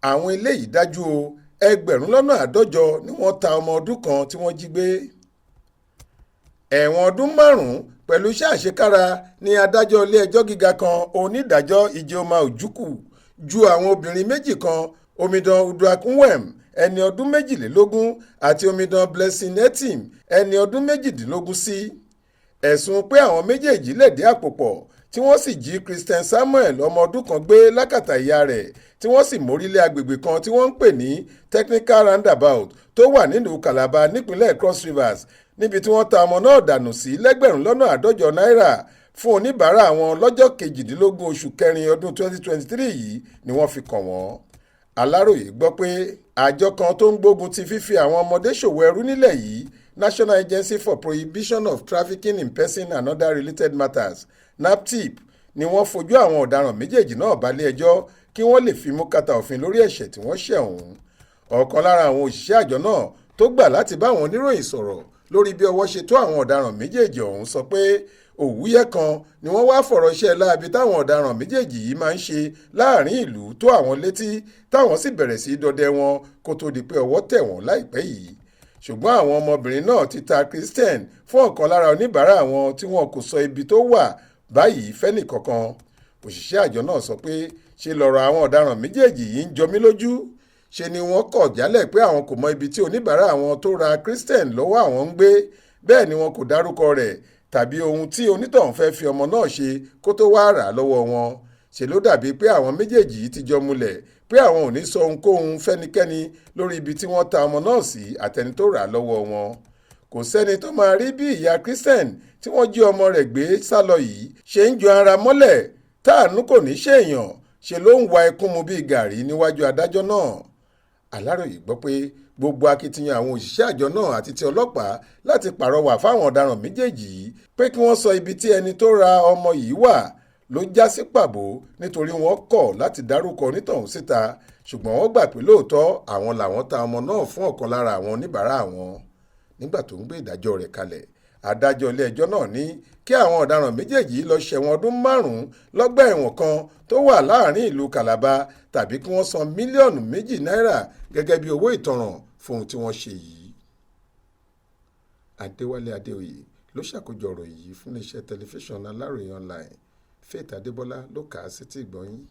àwọn eléyìí dájú o. Ẹgbẹrun lọ́nà àádọ́jọ ni wọ́n ta ọmọ ọdún kan tí wọ́n jí gbé. Ẹ̀wọ̀n ọdún 5 pẹ̀lú iṣẹ́ àṣekára ní adájọ́ ilé-ẹjọ́ gíga kan onídàájọ́ Ijeoma Ojukwu ju àwọn obìnrin méjì kan, omidan Uduakunwem ẹni ọdún 22 àti omidan Blessing Etim ẹni ọdún 18 sí. Ẹ̀sùn pé àwọn méjèèjì lẹ̀dí àpò pọ̀ tí wọ́n sì jí Christian Samuel ọmọ ọdún kan gbé lákàtà ìyá rẹ̀ tí wọ́n sì mórílé agbègbè kan tí wọ́n ń pè ní Technical Roundabout tó wà nílùú Calabar nípínlẹ̀ Cross Rivers, níbi tí wọ́n ta ọmọ náà dànù sí lẹ́gbẹ̀rún lọ́nà àádọ́jọ náírà fún oníbàárà wọn lọ́jọ́ 18 oṣù kẹrin ọdún 2023 yìí ni wọ́n fi kàn wọ́n. Aláròyé gbọ́ pé àjọ kan tó ń gbógun ti fífi àwọn ọmọdé ṣòwò ẹrú nílẹ̀ yìí, National Agency for Prohibition of Trafficking in Person and Other Related Matters, NAPTIP, ni wọ́n fojú àwọn ọ̀daràn méjèèjì náà balẹ̀-ẹjọ́ kí wọ́n lè fimú kàtà òfin lórí ẹ̀ṣẹ̀ tí wọ́n ṣẹ̀ ọ̀hún. Ọ̀kan lára àwọn òṣìṣẹ́ àjọ náà tó gbà láti bá àwọn oníròyìn sọ̀rọ̀ lórí bí ọwọ́ ṣe tó àwọn ọ̀daràn méjèèjì ọ̀hún sọ pé òwúyẹ́ kan ni wọ́n wá fọ̀rọ̀ iṣẹ́ láabi táwọn ọ̀daràn méjèèjì yìí máa ń ṣe láàrin ìlú tó àwọn létí táwọn sì bẹ̀rẹ̀ sí dọdẹ wọn kó tó di pé ọwọ́ tẹ̀ wọ́n láìpẹ́ yìí. Ṣùgbọ́n àwọn ọmọbìnrin náà ti ta Christian fún ọ̀kan lára oníbàárà wọn tí wọn kò sọ ibi tó wà báyìí fẹ́nìkankan. Òṣìṣẹ́ àjọ náà sọ pé ṣe lọ̀rọ̀ àwọn ọ̀daràn méjèèjì yìí ń jọ mí lójú. Ṣe ni wọ́n kọ̀ jálẹ̀ pé àwọn kò mọ ibi tí oníbàárà àwọn tó ra Christian lọ́wọ́ àwọn ń gbé, bẹ́ẹ̀ ni wọn kò dárúkọ rẹ̀ tàbí ohun tí onítọ̀hún fẹ́ fi ọmọ náà ṣe kó tó wá rà lọ́wọ́ wọn. Ṣe ló dàbí pé àwọn méjèèjì yìí ti jọ múlẹ̀ pé àwọn ò ní sọ ohunkóhun fẹ́nikẹ́ni lórí ibi tí wọ́n ta ọmọ náà sí àtẹni tó rà lọ́wọ́ wọn. Kò sẹ́ni tó máa rí bí ìyá Christian tí wọ́n jí ọmọ rẹ̀ gbé sálọ yìí ṣe ń jọ ara mọ́lẹ̀ táànú kò ní ṣèèyàn, ṣe ló ń wa ẹkún mu bíi gàrí níwájú adájọ́ náà. Aláròyé gbọ́ pé gbogbo akitiyan àwọn òṣìṣẹ́ àjọ náà àti ti ọlọ́pàá láti pàrọwà fáwọn ọ̀daràn méjèèjì yìí pé kí wọ́n sọ ibi tí ẹni tó ra ọmọ yìí wà ló já sí pàbó nítorí wọ́n kọ̀ láti dárúkọ onítọ̀hún síta, ṣùgbọ́n wọ́n gbà pé lóòótọ́ àwọn làwọn ta ọmọ náà fún ọ̀kan lára àwọn oníbàárà wọn. Nígbà tó ń gbé ìdájọ́ rẹ̀ kalẹ̀, adájọ́ ilé-ẹjọ́ náà ní kí àwọn ọ̀daràn méjèèjì lọ ṣẹ̀wọ̀n ọdún 5 lọ́gbà ẹ̀wọ̀n kan tó wà láàrin ìlú Calabar tàbí kí wọ́n san mílíọ̀nù 2 náírà gẹ́gẹ́ bí owó ìtanràn fún ohun tí wọ́n ṣe yìí. Adéwálé Adéoyè ló ṣàkójọ ọ̀rọ̀ yìí fún iléeṣẹ́ tẹlifíṣàn Aláròyé online. Faith Adébọ́lá ló kà á sétí ìgbọ́ yín.